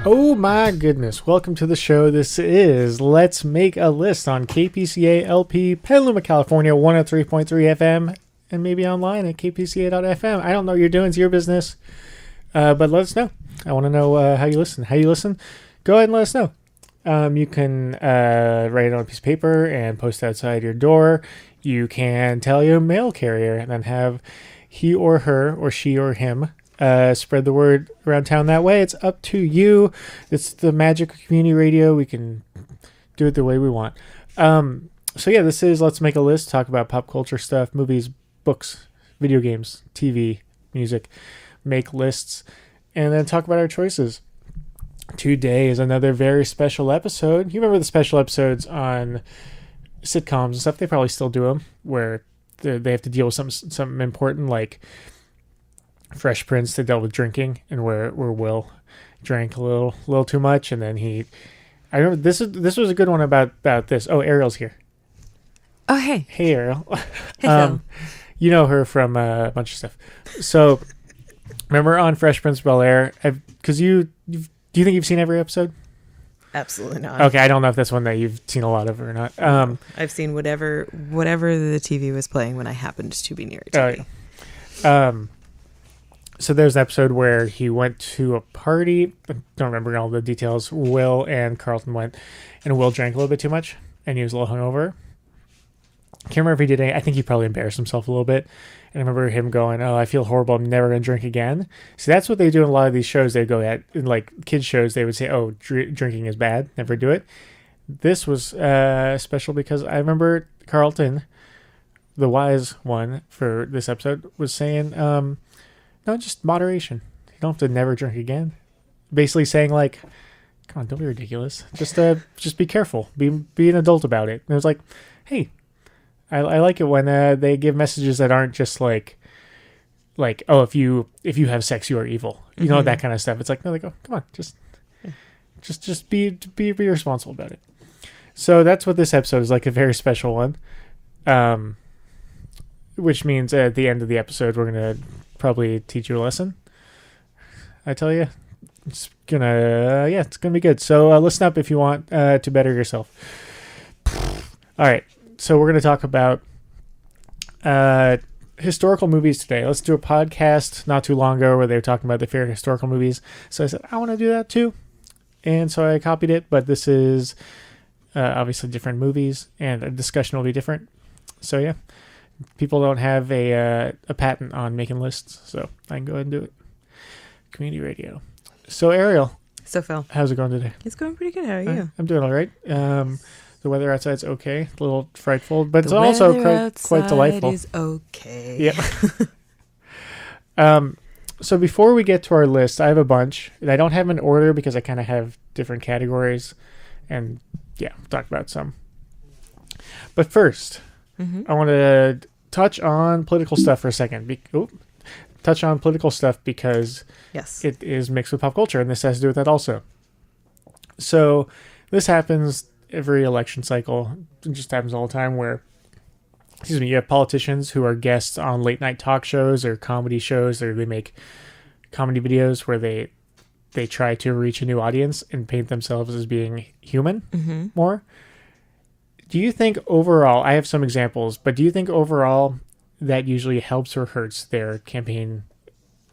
Oh my goodness. Welcome to the show. This is Let's Make a List on KPCA LP, Petaluma, California, 103.3 FM, and maybe online at kpca.fm. I don't know what you're doing. It's your business. But let us know. I want to know how you listen. How you listen? Go ahead and let us know. You can write it on a piece of paper and post it outside your door. You can tell your mail carrier and then have he or her or she or him spread the word around town that way. It's up to you. It's the magic of community radio. We can do it the way we want. So yeah, this is Let's Make a List. Talk about pop culture stuff, movies, books, video games, TV, music. Make lists and then talk about our choices. Today is another very special episode. You remember the special episodes on sitcoms and stuff? They probably still do them where they have to deal with something important, like Fresh Prince that dealt with drinking, and where Will drank a little too much, and then I remember this was a good one about this. Oh, Ariel's here. Oh, hey Ariel. Hey Phil. You know her from a bunch of stuff. So remember on Fresh Prince of Bel-Air, because do you think you've seen every episode? Absolutely not. Okay, I don't know if that's one that you've seen a lot of or not. I've seen whatever the TV was playing when I happened to be near a TV. So there's an episode where he went to a party. I don't remember all the details. Will and Carlton went, and Will drank a little bit too much, and he was a little hungover. Can't remember if he did any. I think he probably embarrassed himself a little bit. And I remember him going, "Oh, I feel horrible. I'm never going to drink again." So that's what they do in a lot of these shows. They go at, in like kids shows, they would say, "Oh, drinking is bad. Never do it." This was special because I remember Carlton, the wise one for this episode, was saying, no, just moderation. You don't have to never drink again. Basically saying like, come on, don't be ridiculous. Just be careful. Be an adult about it. And it was like, hey, I like it when they give messages that aren't just like, oh, if you have sex, you are evil. You know, that kind of stuff. It's like, no, they go, come on, just be responsible about it. So that's what this episode is like, a very special one. Which means at the end of the episode, we're going to probably teach you a lesson. I tell you, it's gonna be good. So listen up if you want to better yourself. All right, so we're gonna talk about historical movies today. Let's do a podcast not too long ago where they were talking about the favorite historical movies. So I said I want to do that too, and so I copied it. But this is obviously different movies, and the discussion will be different. So yeah. People don't have a patent on making lists, so I can go ahead and do it. Community radio. So Ariel. So Phil. How's it going today? It's going pretty good. How are you? I'm doing all right. The weather outside's okay. A little frightful, but it's also quite delightful. Is okay. Yeah. So before we get to our list, I have a bunch. And I don't have an order because I kind of have different categories. And yeah, we'll talk about some. But first... I want to touch on political stuff for a second. Touch on political stuff because it is mixed with pop culture, and this has to do with that also. So this happens every election cycle. It just happens all the time where, you have politicians who are guests on late night talk shows or comedy shows, or they make comedy videos where they try to reach a new audience and paint themselves as being human more. Do you think overall, I have some examples, but do you think overall that usually helps or hurts their campaign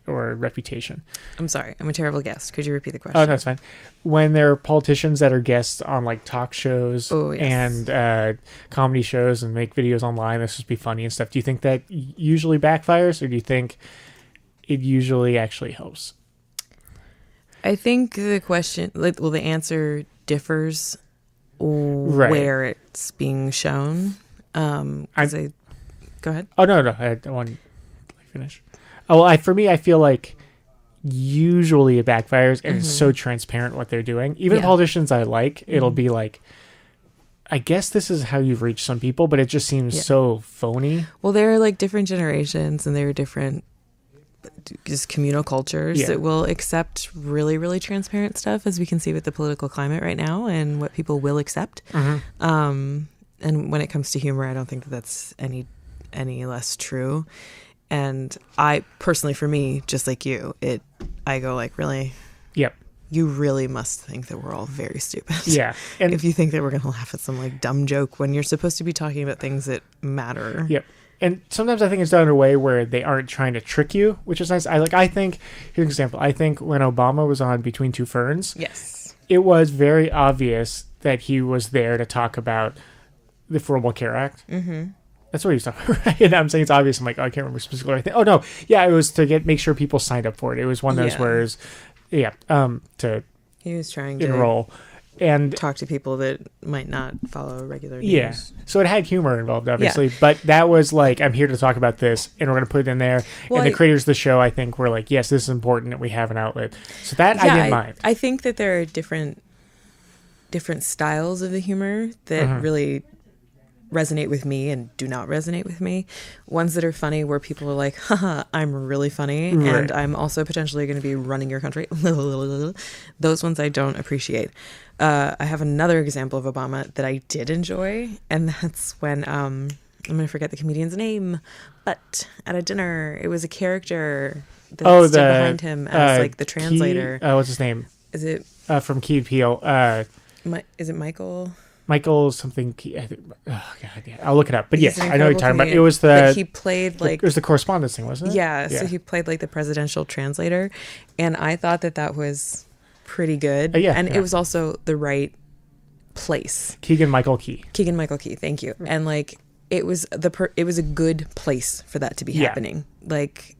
or reputation? I'm sorry. I'm a terrible guest. Could you repeat the question? Oh, no, that's fine. When there are politicians that are guests on like talk shows and comedy shows and make videos online, that's just be funny and stuff. Do you think that usually backfires, or do you think it usually actually helps? I think the answer differs where it's being shown. Go ahead. Oh, no. I want to finish. Oh, for me, I feel like usually it backfires, and it's so transparent what they're doing. Even politicians I like, it'll be like, I guess this is how you've reached some people, but it just seems so phony. Well, there are like different generations, and there are different just communal cultures that will accept really, really transparent stuff, as we can see with the political climate right now and what people will accept. And when it comes to humor, I don't think that's any less true. And I personally, for me, just like you, I go like, really? Yep. you really must think that we're all very stupid. Yeah. And if you think that we're going to laugh at some like dumb joke when you're supposed to be talking about things that matter. Yep. And sometimes I think it's done in a way where they aren't trying to trick you, which is nice. I think, here's an example. I think when Obama was on Between Two Ferns, yes, it was very obvious that he was there to talk about the Affordable Care Act. Mm-hmm. That's what he was talking about, right? And I'm saying it's obvious. I'm like, oh, I can't remember specifically. I think, oh, no. Yeah, it was to make sure people signed up for it. It was one of those where, to he was trying to enroll. And talk to people that might not follow regular news. Yeah. So it had humor involved, obviously. Yeah. But that was like, I'm here to talk about this, and we're going to put it in there. Well, and the creators of the show, I think, were like, yes, this is important, and we have an outlet. So that I didn't mind. I think that there are different styles of the humor that really resonate with me and do not resonate with me. Ones that are funny where people are like, haha, I'm really funny, right, and I'm also potentially going to be running your country. Those ones I don't appreciate. I have another example of Obama that I did enjoy, and that's when I'm going to forget the comedian's name, but at a dinner, it was a character that stood behind him as like the translator. What's his name? Is it from Key and Peele? Is it Michael? Michael something. Oh God, yeah. I'll look it up. But yes, I know what you're talking about. It was he played like it was the correspondence thing, wasn't it? Yeah. So he played like the presidential translator, and I thought that was pretty good. And it was also the right place. Keegan Michael Key. Thank you. And like it was a good place for that to be happening. Like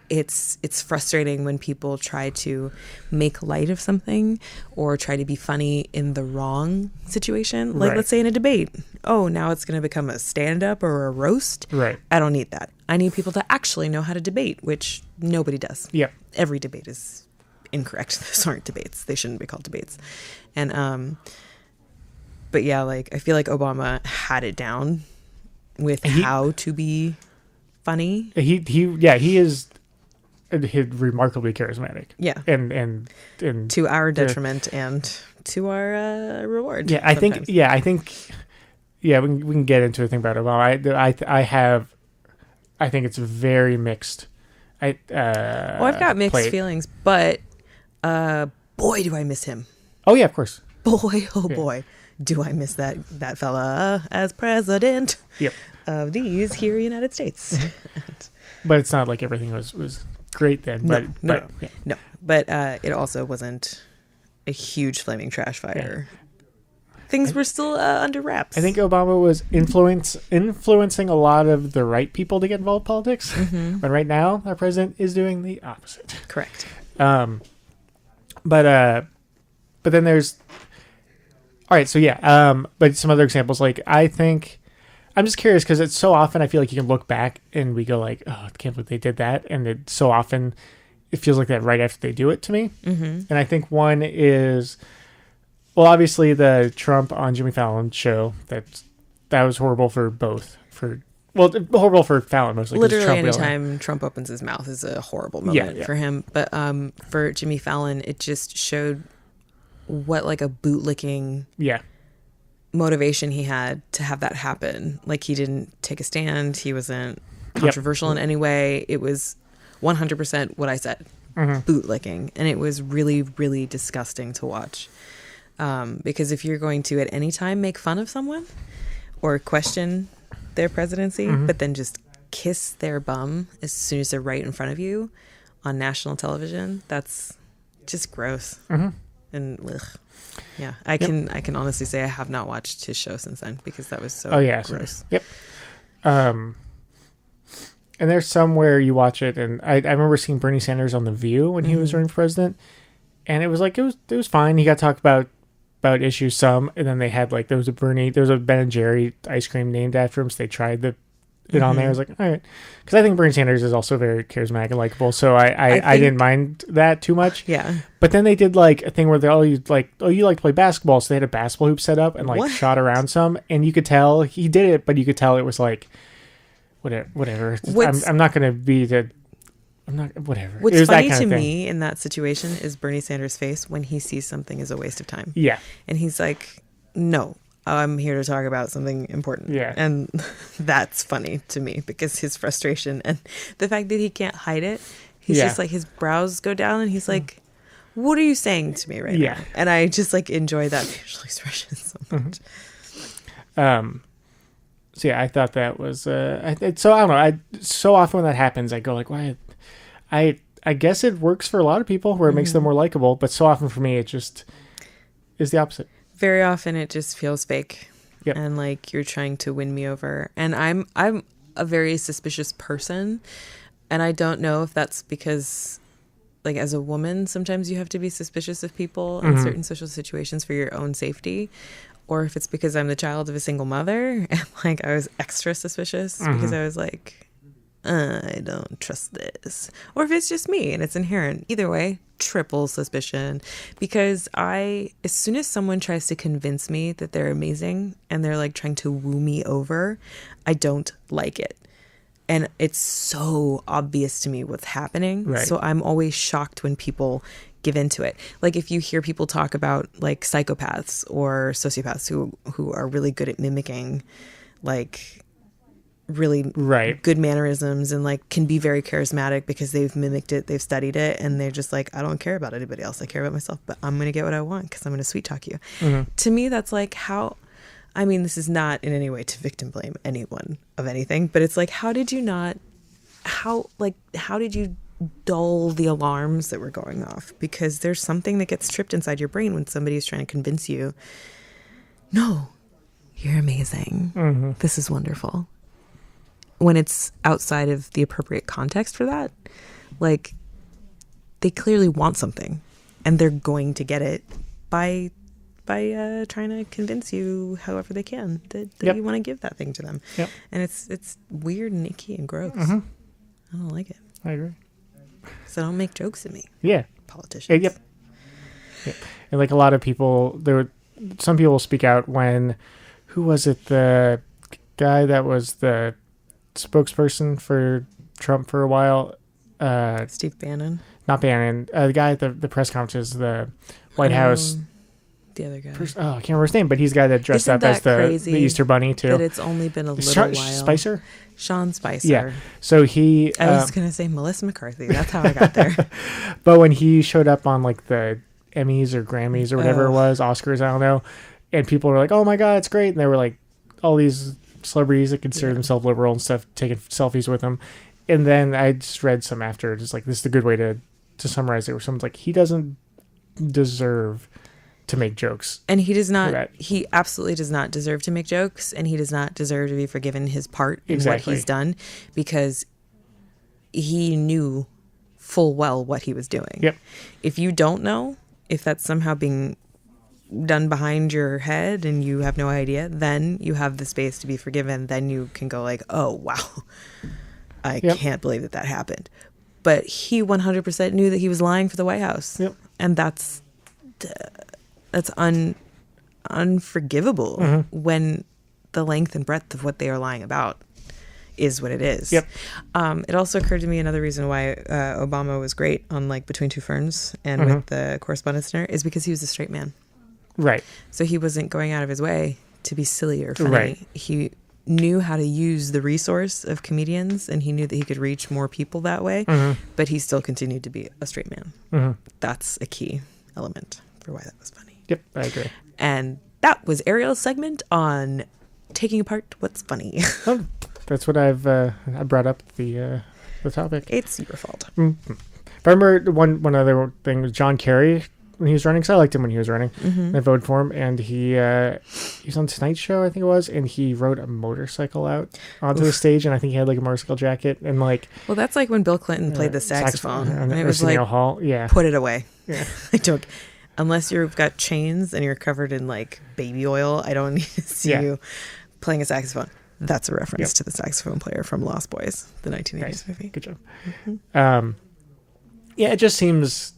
it's frustrating when people try to make light of something or try to be funny in the wrong situation. Like let's say in a debate. Oh, now it's going to become a stand-up or a roast. Right. I don't need that. I need people to actually know how to debate, which nobody does. Yeah. Every debate is incorrect. Those aren't debates. They shouldn't be called debates. And but yeah, like I feel like Obama had it down with how to be funny. He is remarkably charismatic. Yeah. And to our detriment and to our reward. Yeah, I think we can get into a thing about Obama. I think it's very mixed. I've got mixed feelings, but boy, do I miss him. Oh yeah, of course. Boy, do I miss that fella as president of these here United States. But it's not like everything was great then. No. But it also wasn't a huge flaming trash fire. Yeah. Things were still under wraps. I think Obama was influencing a lot of the right people to get involved in politics. Mm-hmm. But right now, our president is doing the opposite. Correct. But then there's... All right, so yeah. But some other examples, like I think... I'm just curious because it's so often I feel like you can look back and we go like, oh, I can't believe they did that. And it so often it feels like that right after they do it to me. Mm-hmm. And I think one is... Well, obviously the Trump on Jimmy Fallon show, that was horrible for both. Horrible for Fallon mostly. Literally anytime Trump opens his mouth is a horrible moment for him. But for Jimmy Fallon, it just showed what like a bootlicking motivation he had to have that happen. Like he didn't take a stand. He wasn't controversial in any way. It was 100% what I said, bootlicking. And it was really, really disgusting to watch. Because if you're going to at any time make fun of someone or question their presidency, but then just kiss their bum as soon as they're right in front of you on national television, that's just gross. And ugh. Yeah, I can honestly say I have not watched his show since then because that was so gross. Yep. And there's somewhere you watch it, and I remember seeing Bernie Sanders on The View when he was running for president, and it was like it was fine. He got to talk about issues some, and then they had like there was a Ben and Jerry ice cream named after him, so they tried it on there. I was like, all right, because I think Bernie Sanders is also very charismatic and likable, so I didn't mind that too much. Yeah. But then they did like a thing where you like to play basketball, so they had a basketball hoop set up and like shot around some, and you could tell he did it, but you could tell it was like whatever. I'm not gonna be the. I'm not. Whatever. What's funny to me in that situation is Bernie Sanders' face when he sees something as a waste of time. Yeah. And he's like, "No, I'm here to talk about something important." Yeah. And that's funny to me because his frustration and the fact that he can't hide it. He's just like his brows go down and he's like, what are you saying to me right Yeah. now? And I just like enjoy that facial expression so much. So yeah, I thought that was so I don't know. So often when that happens, I go like, why? I guess it works for a lot of people where it makes them more likable, but so often for me, it just is the opposite. Very often, it just feels fake, Yep. and like you're trying to win me over. And I'm a very suspicious person, and I don't know if that's because, like, as a woman, sometimes you have to be suspicious of people in certain social situations for your own safety. Or if it's because I'm the child of a single mother and like I was extra suspicious because I was like, I don't trust this. Or if it's just me and it's inherent. Either way, triple suspicion. Because as soon as someone tries to convince me that they're amazing and they're like trying to woo me over, I don't like it. And it's so obvious to me what's happening. Right. So I'm always shocked when people give into it. Like if you hear people talk about like psychopaths or sociopaths who are really good at mimicking like really good mannerisms and like can be very charismatic because they've mimicked it, they've studied it, and they're just like, I don't care about anybody else, I care about myself, but I'm going to get what I want because I'm going to sweet talk you. To me, that's like how, I mean, this is not in any way to victim blame anyone of anything, but it's like, how did you dull the alarms that were going off? Because there's something that gets tripped inside your brain when somebody is trying to convince you, no, you're amazing. This is wonderful. When it's outside of the appropriate context for that, like they clearly want something and they're going to get it by trying to convince you however they can that you want to give that thing to them. And it's weird and icky and gross. I don't like it. I agree. So don't make jokes at me. Yeah. Politicians. Yep. And like a lot of people, some people speak out when, who was it? The guy that was the spokesperson for Trump for a while. Steve Bannon. Not Bannon. The guy at the press conferences, the White House. The other guy. I can't remember his name, but he's the guy that dressed up as the Easter Bunny too. But it's only been a little while. Spicer? Sean Spicer. Yeah. So he... I was going to say Melissa McCarthy. That's how I got there. But when he showed up on like the Emmys or Grammys or whatever it was, Oscars, I don't know, and people were like, oh my God, it's great. And they were like, all these celebrities that consider themselves liberal and stuff taking selfies with him. And then I just read some after, just like, this is a good way to summarize it, where someone's like, he doesn't deserve to make jokes. And he does not, he absolutely does not deserve to make jokes, and he does not deserve to be forgiven his part in what he's done, because he knew full well what he was doing. Yep. If you don't know, if that's somehow being done behind your head and you have no idea, then you have the space to be forgiven. Then you can go like, oh, wow, I can't believe that happened. But he 100% knew that he was lying for the White House. Yep. And that's unforgivable when the length and breadth of what they are lying about is what it is. Yep. It also occurred to me another reason why Obama was great on like Between Two Ferns and with the Correspondence Dinner is because he was a straight man. Right. So he wasn't going out of his way to be silly or funny. Right. He knew how to use the resource of comedians, and he knew that he could reach more people that way, but he still continued to be a straight man. That's a key element for why that was funny. Yep, I agree. And that was Ariel's segment on taking apart what's funny. Oh, that's what I brought up the topic. It's your fault. But I remember one other thing was John Kerry when he was running, because I liked him when he was running. I voted for him, and he was on Tonight Show, I think it was, and he rode a motorcycle out onto the stage, and I think he had like a motorcycle jacket, and like... Well, that's like when Bill Clinton played the saxophone. And it was Arsenio like, Hall. Yeah. Put it away. Yeah. I don't... Unless you've got chains and you're covered in like baby oil, I don't need to see you playing a saxophone. That's a reference to the saxophone player from Lost Boys, the 1980s movie. Good job. Yeah, it just seems...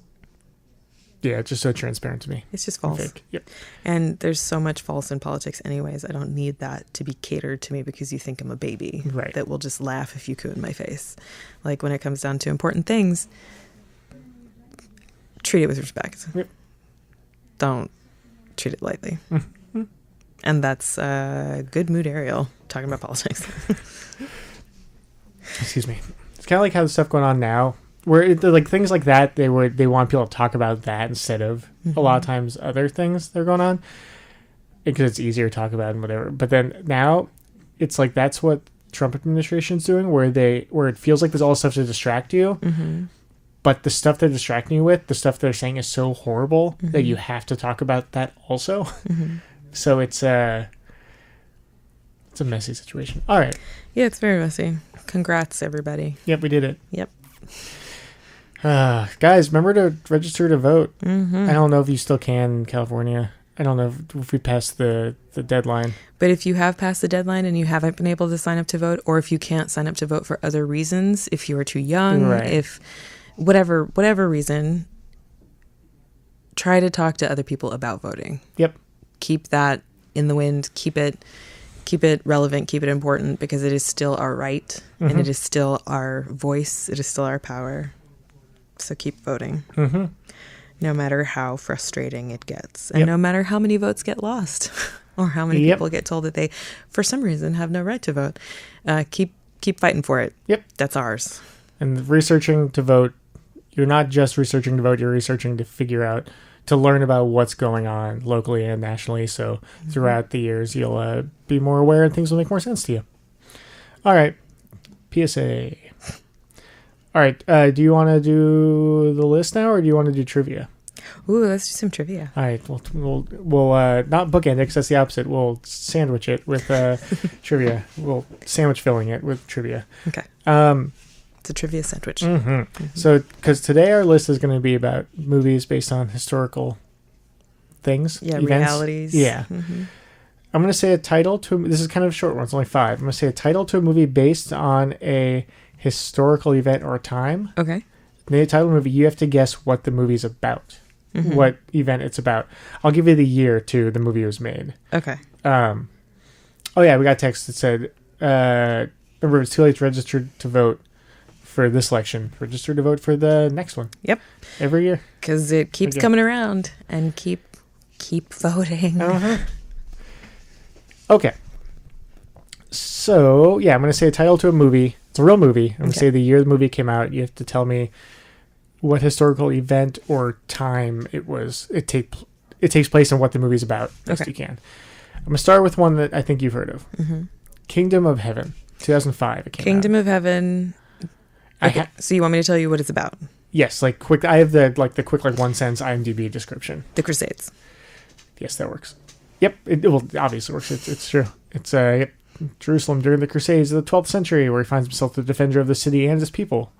Yeah, it's just so transparent to me. It's just false. Fake. Yep. And there's so much false in politics anyways. I don't need that to be catered to me because you think I'm a baby that will just laugh if you coo in my face. Like when it comes down to important things, treat it with respect. Yep. Don't treat it lightly. And that's good mood Ariel talking about politics. Excuse me. It's kind of like how the stuff going on now like things like that, they want people to talk about that instead of a lot of times other things that are going on, because it's easier to talk about and whatever. But then now it's like that's what Trump administration's doing, where it feels like there's all this stuff to distract you, but the stuff they're distracting you with, the stuff they're saying is so horrible that you have to talk about that also. So it's a messy situation. All right. Yeah, it's very messy. Congrats, everybody. Yep, we did it. Yep. Guys, remember to register to vote. I don't know if you still can in California. I don't know if we passed the deadline. But if you have passed the deadline and you haven't been able to sign up to vote, or if you can't sign up to vote for other reasons, if you are too young, if whatever reason, try to talk to other people about voting. Yep. Keep that in the wind. Keep it relevant. Keep it important, because it is still our right and it is still our voice. It is still our power. So keep voting. No matter how frustrating it gets, and no matter how many votes get lost, or how many people get told that they, for some reason, have no right to vote. Keep fighting for it. Yep, that's ours. And researching to vote, you're not just researching to vote. You're researching to figure out, to learn about what's going on locally and nationally. So throughout the years, you'll be more aware and things will make more sense to you. All right, PSA. All right, do you want to do the list now, or do you want to do trivia? Ooh, let's do some trivia. All right, we'll not bookend it, because that's the opposite. We'll sandwich it with trivia. We'll sandwich filling it with trivia. Okay. It's a trivia sandwich. So, because today our list is going to be about movies based on historical things. Yeah, events. realities. Yeah. I'm going to say a title to, this is kind of a short one, it's only 5. I'm going to say a title to a movie based on a historical event or time. Okay. The title of the movie, you have to guess what the movie's about. What event it's about. I'll give you the year, too, the movie was made. Okay. Oh, yeah, we got a text that said, remember, it's too late to register to vote for this election. Register to vote for the next one. Yep. Every year. Because it keeps coming around, and keep voting. Okay. So, yeah, I'm going to say a title to a movie. It's a real movie. I'm going to say the year the movie came out. You have to tell me what historical event or time it takes place and what the movie's about, best you can. I'm going to start with one that I think you've heard of. Kingdom of Heaven, 2005. It came Kingdom out. of Heaven. Okay. So you want me to tell you what it's about? Yes, like quick. I have the quick 1 sentence IMDb description. The Crusades. Yes, that works. Yep, it will obviously works. It's true. It's Jerusalem during the Crusades of the 12th century, where he finds himself the defender of the city and his people.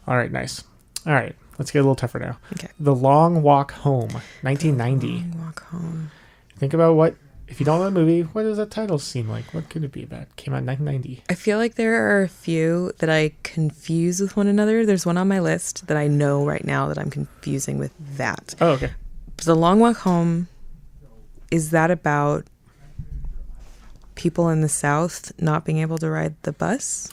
All right, nice. All right, let's get a little tougher now. Okay. The Long Walk Home, 1990. The Long Walk Home. Think about if you don't know the movie, what does that title seem like? What could it be about? Came out in 1990. I feel like there are a few that I confuse with one another. There's one on my list that I know right now that I'm confusing with that. Oh, okay. The Long Walk Home, is that about people in the South not being able to ride the bus?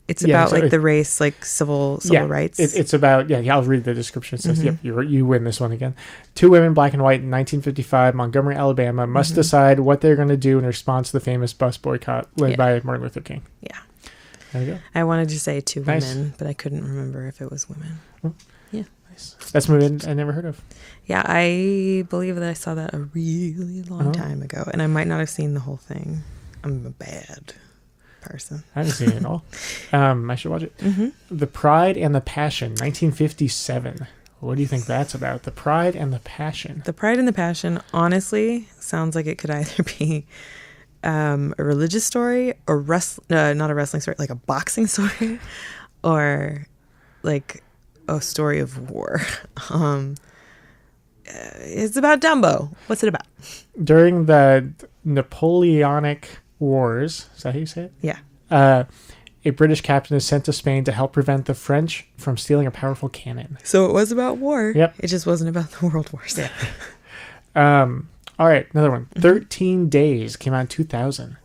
It's about the race, like civil rights. It's about I'll read the description. It says, "Yep, you win this one again." 2 women, black and white, in 1955, Montgomery, Alabama, must decide what they're going to do in response to the famous bus boycott led by Martin Luther King. Yeah, there you go. I wanted to say 2 women, but I couldn't remember if it was women. Yeah, nice. That's a movie I never heard of. Yeah, I believe that I saw that a really long time ago, and I might not have seen the whole thing. I'm a bad person. I haven't seen it at all. I should watch it. The Pride and the Passion, 1957. What do you think that's about? The Pride and the Passion. The Pride and the Passion, honestly, sounds like it could either be a religious story or not a wrestling story, like a boxing story, or like a story of war. It's about Dumbo. What's it about? During the Napoleonic Wars, is that how you say it? Yeah. A British captain is sent to Spain to help prevent the French from stealing a powerful cannon. So it was about war. Yep. It just wasn't about the World Wars. Yeah. All right, another one. 13 Days came out in 2000.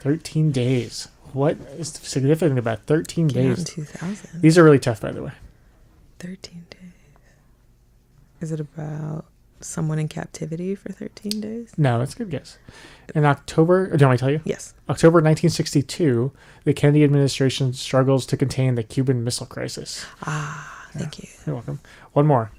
13 Days. What is significant about 13 days? In 2000. These are really tough, by the way. 13 days. Is it about someone in captivity for 13 days. No, that's a good guess. In October, do you want me to tell you? Yes. October 1962, the Kennedy administration struggles to contain the Cuban Missile Crisis. Thank you. You're welcome. One more.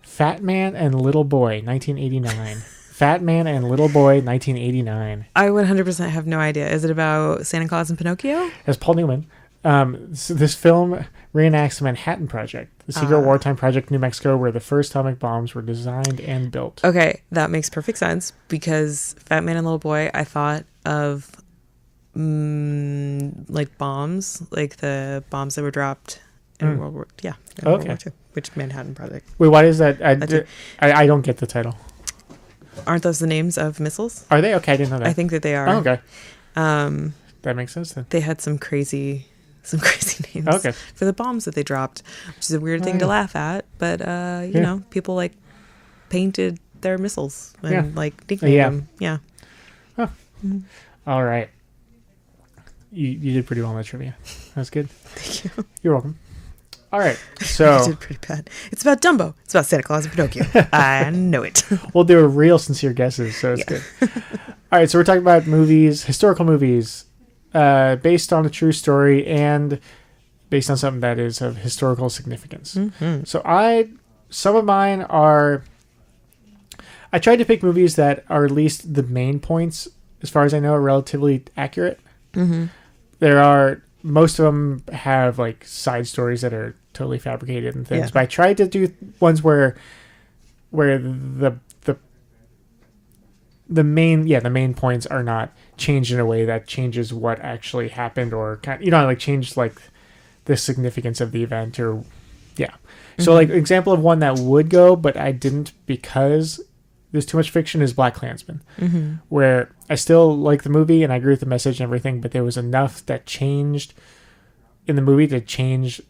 Fat Man and Little Boy, 1989. Fat Man and Little Boy, 1989. I 100% have no idea. Is it about Santa Claus and Pinocchio? As Paul Newman. So this film reenacts the Manhattan Project, the secret wartime project in New Mexico where the first atomic bombs were designed and built. Okay, that makes perfect sense because Fat Man and Little Boy, I thought of like bombs, like the bombs that were dropped in World War World War II, which Manhattan Project. Wait, why is that? I don't get the title. Aren't those the names of missiles? Are they? Okay, I didn't know that. I think that they are. Oh, okay. That makes sense then. They had some crazy names for the bombs that they dropped, which is a weird thing to laugh at, but you know, people like painted their missiles and like nicknamed them. Yeah. Huh. All right. You did pretty well on that trivia. That's good. Thank you. You're welcome. All right. So I did pretty bad. It's about Dumbo. It's about Santa Claus and Pinocchio. I know it. We'll do real sincere guesses, so it's good. All right, so we're talking about movies, historical movies, based on a true story and based on something that is of historical significance. Mm-hmm. So some of mine are, I tried to pick movies that are at least the main points, as far as I know, are relatively accurate. Mm-hmm. Most of them have like side stories that are totally fabricated and things, but I tried to do ones where the main points are not changed in a way that changes what actually happened or like change like the significance of the event or So like example of one that would go, but I didn't because there's too much fiction is Black Klansman, where I still like the movie and I agree with the message and everything, but there was enough that changed in the movie to change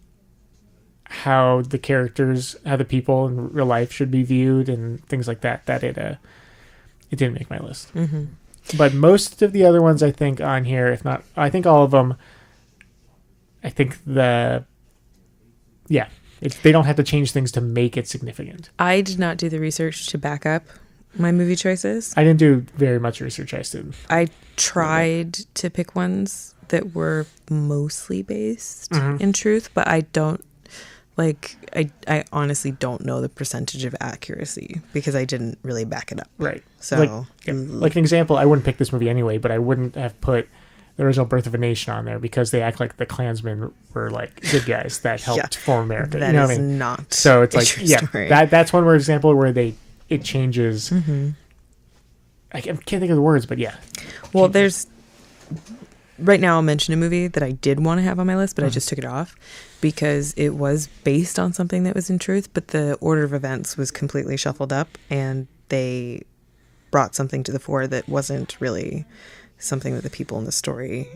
how the characters, how the people in real life should be viewed and things like that, that it didn't make my list. Mm-hmm. But most of the other ones I think on here, if not, I think all of them, I think they don't have to change things to make it significant. I did not do the research to back up my movie choices. I didn't do very much research. I tried to pick ones that were mostly based in truth, but I don't I honestly don't know the percentage of accuracy because I didn't really back it up. Right. So like an example, I wouldn't pick this movie anyway, but I wouldn't have put the original Birth of a Nation on there because they act like the Klansmen were like good guys that helped form America. That you know is what I mean? not so it's like story. That's one more example where it changes. I can't think of the words, but well, there's right now I'll mention a movie that I did want to have on my list, but I just took it off because it was based on something that was in truth, but the order of events was completely shuffled up and they brought something to the fore that wasn't really something that the people in the story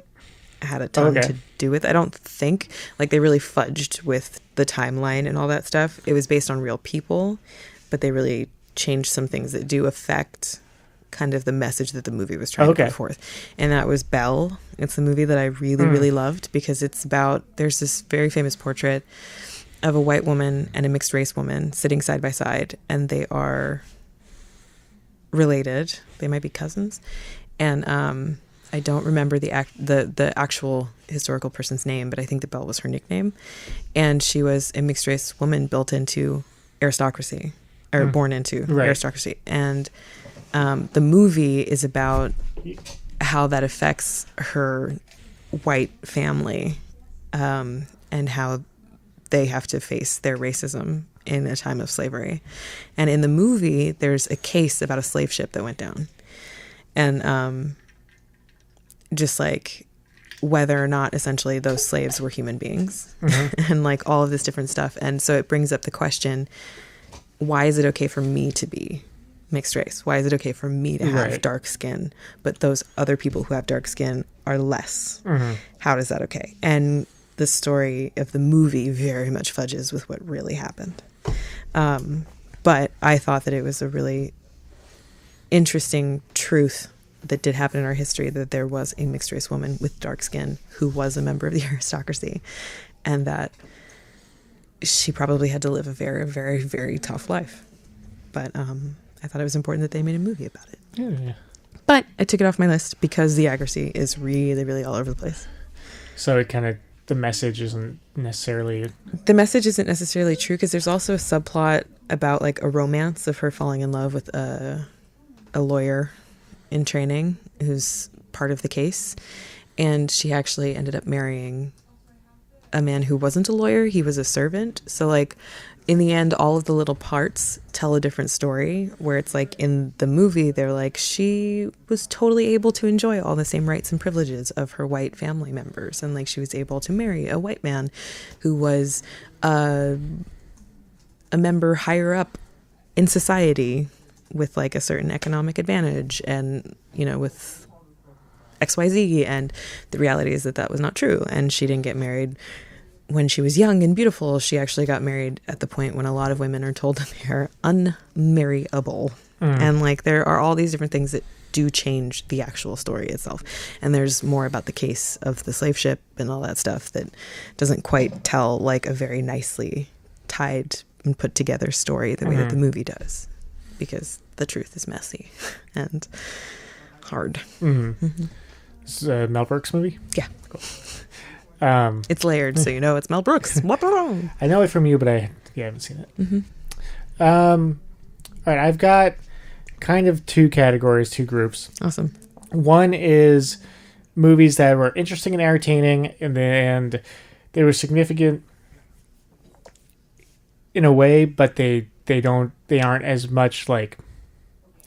had a ton to do with. I don't think they really fudged with the timeline and all that stuff. It was based on real people, but they really changed some things that do affect kind of the message that the movie was trying to put forth. And that was Belle. It's the movie that I really, really loved because it's about, there's this very famous portrait of a white woman and a mixed race woman sitting side by side, and they are related. They might be cousins. And I don't remember the actual historical person's name, but I think that Belle was her nickname. And she was a mixed race woman built into aristocracy, or born into aristocracy. And the movie is about how that affects her white family and how they have to face their racism in a time of slavery. And in the movie, there's a case about a slave ship that went down. And just like whether or not essentially those slaves were human beings and like all of this different stuff. And so it brings up the question, why is it okay for me to be mixed race? Why is it okay for me to have dark skin, but those other people who have dark skin are less? How is that okay? And the story of the movie very much fudges with what really happened. But I thought that it was a really interesting truth that did happen in our history, that there was a mixed race woman with dark skin who was a member of the aristocracy, and that she probably had to live a very, very, very tough life But I thought it was important that they made a movie about it. Yeah. But I took it off my list because the accuracy is really, really all over the place. So it kind of, the message isn't necessarily... The message isn't necessarily true because there's also a subplot about like a romance of her falling in love with a lawyer in training who's part of the case. And she actually ended up marrying a man who wasn't a lawyer. He was a servant. So like in the end, all of the little parts tell a different story, where it's like in the movie, they're like, she was totally able to enjoy all the same rights and privileges of her white family members. And like she was able to marry a white man who was a member higher up in society with like a certain economic advantage and, you know, with XYZ. And the reality is that that was not true. And she didn't get married when she was young and beautiful. She actually got married at the point when a lot of women are told that they're unmarryable. And like there are all these different things that do change the actual story itself. And there's more about the case of the slave ship and all that stuff that doesn't quite tell like a very nicely tied and put together story the way that the movie does, because the truth is messy and hard. This is a Mel Brooks movie? Yeah. Cool. It's layered, so you know it's Mel Brooks. I know it from you, but I haven't seen it. All right, I've got kind of two categories, two groups. Awesome. One is movies that were interesting and entertaining, and they were significant in a way, but they aren't as much like.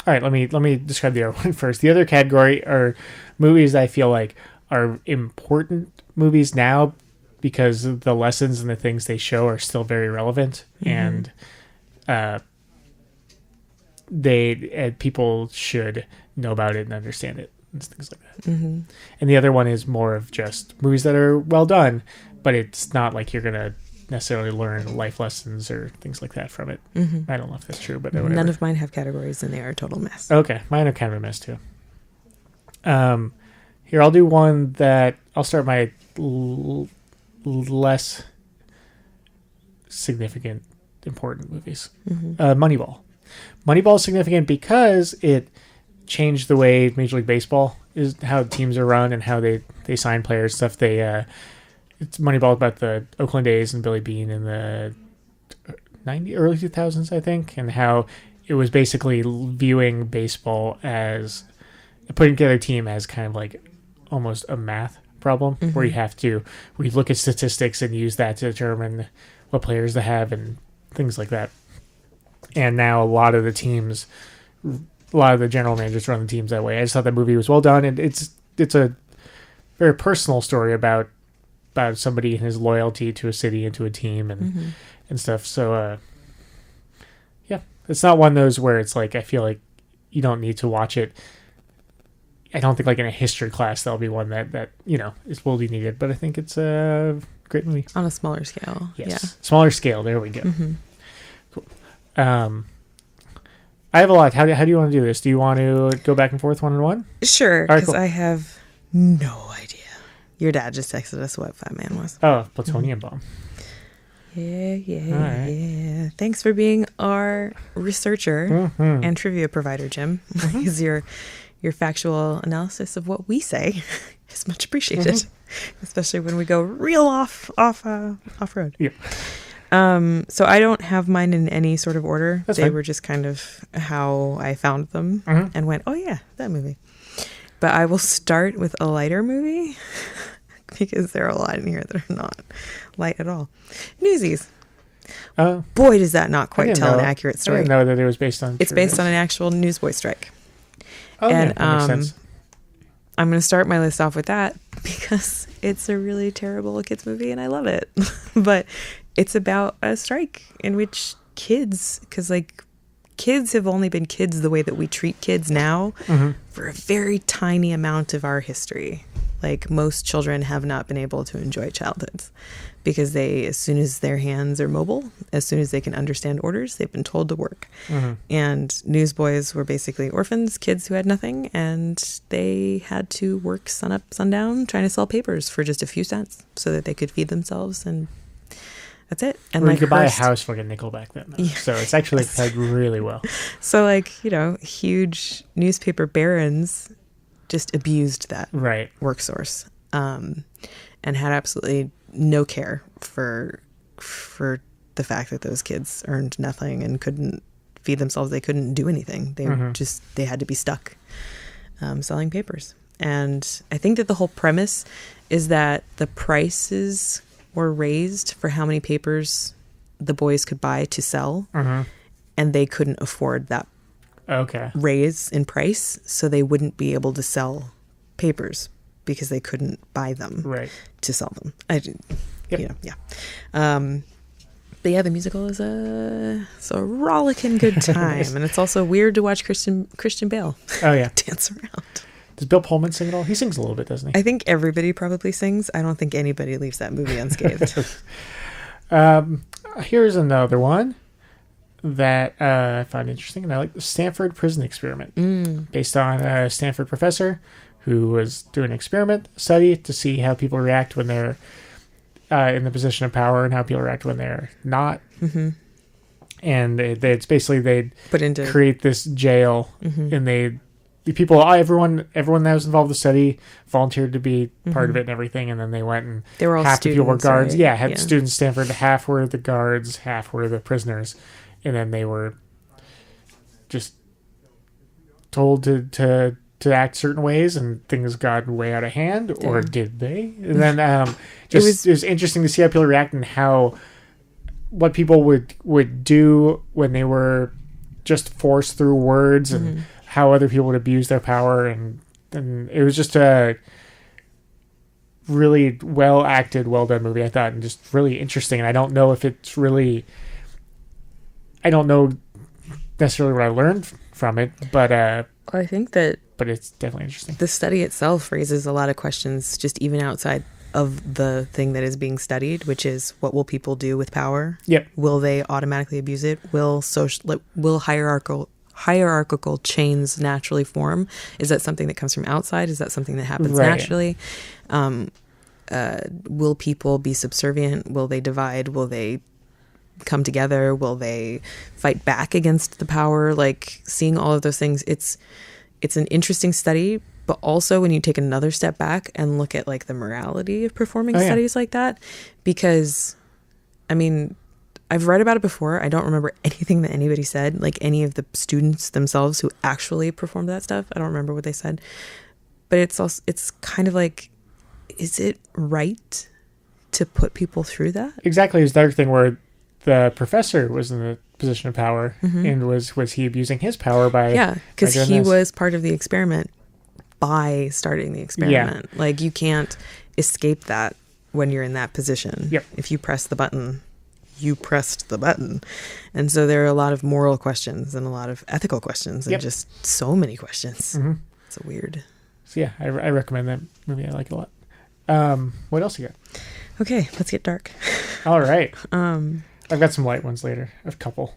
All right, let me describe the other one first. The other category are movies I feel like are important movies now because the lessons and the things they show are still very relevant, and people should know about it and understand it and things like that. And the other one is more of just movies that are well done, but it's not like you're gonna necessarily learn life lessons or things like that from it. I don't know if that's true, but whatever. None of mine have categories and they are a total mess. Okay, mine are kind of a mess too. Here, I'll do one that I'll start my less significant, important movies. Moneyball. Moneyball is significant because it changed the way Major League Baseball is, how teams are run and how they sign players, stuff. It's Moneyball about the Oakland A's and Billy Beane in the early 2000s, I think, and how it was basically viewing baseball as putting together a team as kind of like almost a math problem, where you look at statistics and use that to determine what players to have and things like that. And now a lot of the general managers run the teams that way. I just thought that movie was well done, and it's a very personal story about somebody and his loyalty to a city and to a team and stuff. So yeah, it's not one of those where it's like I feel like you don't need to watch it. I don't think like in a history class that'll be one that will be needed, but I think it's a great movie on a smaller scale. Yes, yeah. Smaller scale. There we go. Cool. I have a lot. How do you want to do this? Do you want to go back and forth one on one? Sure, All right, because cool. I have no idea. Your dad just texted us what Fat Man was. Oh, Plutonium Bomb. Yeah. Right. Thanks for being our researcher and trivia provider, Jim. Because your factual analysis of what we say is much appreciated, especially when we go real off road. Yeah. So I don't have mine in any sort of order. That's they fine. were just kind of how I found them and went, oh yeah, that movie. But I will start with a lighter movie because there are a lot in here that are not light at all. Newsies. Boy, does that not quite tell an accurate story. I didn't know that it was based on. It's based on an actual newsboy strike. Oh, and yeah, that makes sense. I'm going to start my list off with that because it's a really terrible kids movie and I love it. But it's about a strike in which kids, because like kids have only been kids the way that we treat kids now for a very tiny amount of our history. Like most children have not been able to enjoy childhoods because as soon as their hands are mobile, as soon as they can understand orders, they've been told to work. And newsboys were basically orphans, kids who had nothing, and they had to work sun up, sundown, trying to sell papers for just a few cents so that they could feed themselves and That's it. And Well, like you could buy a Hearst- house for like a nickel back then. Though. Yeah. So it's actually paid really well. So like, huge newspaper barons just abused that Right. work source, and had absolutely no care for the fact that those kids earned nothing and couldn't feed themselves. They couldn't do anything. They they had to be stuck selling papers. And I think that the whole premise is that the prices were raised for how many papers the boys could buy to sell, and they couldn't afford that raise in price, so they wouldn't be able to sell papers because they couldn't buy them to sell them. But yeah, the musical is a rollicking good time, and it's also weird to watch Christian Bale dance around. Does Bill Pullman sing at all? He sings a little bit, doesn't he? I think everybody probably sings. I don't think anybody leaves that movie unscathed. Here's another one that I find interesting, and I like the Stanford Prison Experiment, based on a Stanford professor who was doing an study to see how people react when they're in the position of power and how people react when they're not. And they'd create this jail, and everyone that was involved in the study volunteered to be part of it and everything, and then they went and they were all half the people were guards. right? Had students at Stanford, half were the guards, half were the prisoners, and then they were just told to act certain ways, and things got way out of hand, or did they? And then it was interesting to see how people react and what people would do when they were just forced through words, and how other people would abuse their power, and it was just a really well acted, well done movie, I thought, and just really interesting. And I don't know necessarily what I learned from it, but I think that it's definitely interesting. The study itself raises a lot of questions, just even outside of the thing that is being studied, which is what will people do with power? Yep. Will they automatically abuse it? Will hierarchical chains naturally form? Is that something that comes from outside? Is that something that happens naturally? Will people be subservient? Will they divide? Will they come together? Will they fight back against the power? Like, seeing all of those things, it's an interesting study, but also when you take another step back and look at like the morality of performing studies like that, because I mean, I've read about it before. I don't remember anything that anybody said, like any of the students themselves who actually performed that stuff. I don't remember what they said, but it's kind of like, is it right to put people through that? Exactly. It's the other thing where the professor was in the position of power, and was he abusing his power by because he was part of the experiment by starting the experiment. Like, you can't escape that when you're in that position. If you press the button, you pressed the button. And so there are a lot of moral questions and a lot of ethical questions and just so many questions. It's a weird. So yeah, I recommend that movie. I like it a lot. What else you got? Okay, let's get dark. All right. I've got some light ones later. A couple.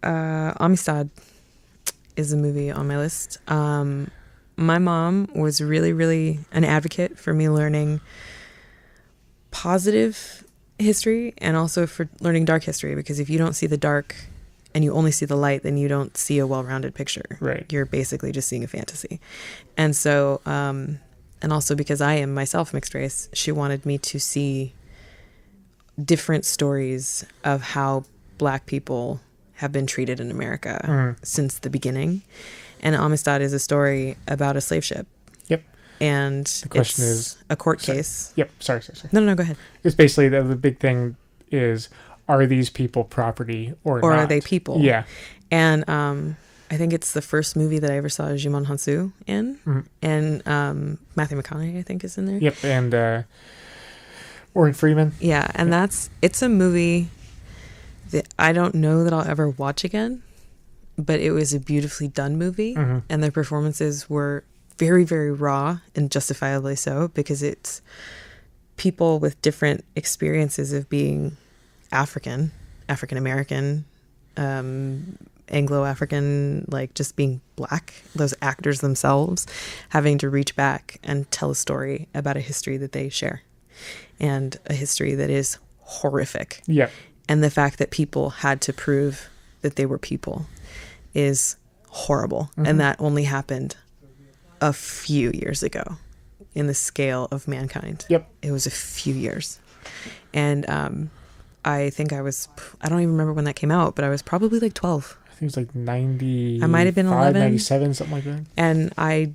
Amistad is a movie on my list. My mom was really, really an advocate for me learning positive history and also for learning dark history, because if you don't see the dark and you only see the light, then you don't see a well-rounded picture. Right. You're basically just seeing a fantasy. And so, and also because I am myself mixed race, she wanted me to see different stories of how Black people have been treated in America since the beginning. And Amistad is a story about a slave ship. Yep. And the question is a court case. Yep. Sorry. No, go ahead. It's basically the big thing is, are these people property or not? Or are they people? Yeah. And I think it's the first movie that I ever saw Jimon Hansu in. And Matthew McConaughey, I think, is in there. Yep. And Morgan Freeman. Yeah. And it's a movie that I don't know that I'll ever watch again, but it was a beautifully done movie. And the performances were very, very raw, and justifiably so, because it's people with different experiences of being African American, Anglo-African, like just being Black, those actors themselves having to reach back and tell a story about a history that they share, and a history that is horrific. Yeah. And the fact that people had to prove that they were people is horrible. And that only happened a few years ago in the scale of mankind. Yep. It was a few years. And I think I don't even remember when that came out, but I was probably like 12. I think it was like 90. I might have been 11. 97, something like that. And I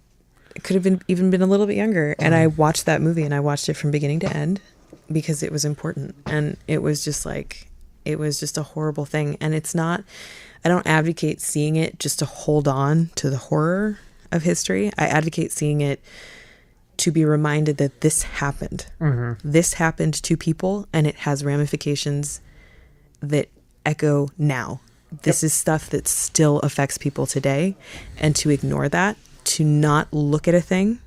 could have even been a little bit younger. And I watched that movie, and I watched it from beginning to end because it was important. And it was just a horrible thing. And I don't advocate seeing it just to hold on to the horror of history. I advocate seeing it to be reminded that this happened. This happened to people, and it has ramifications that echo now. This is stuff that still affects people today. And to ignore that, to not look at a thing,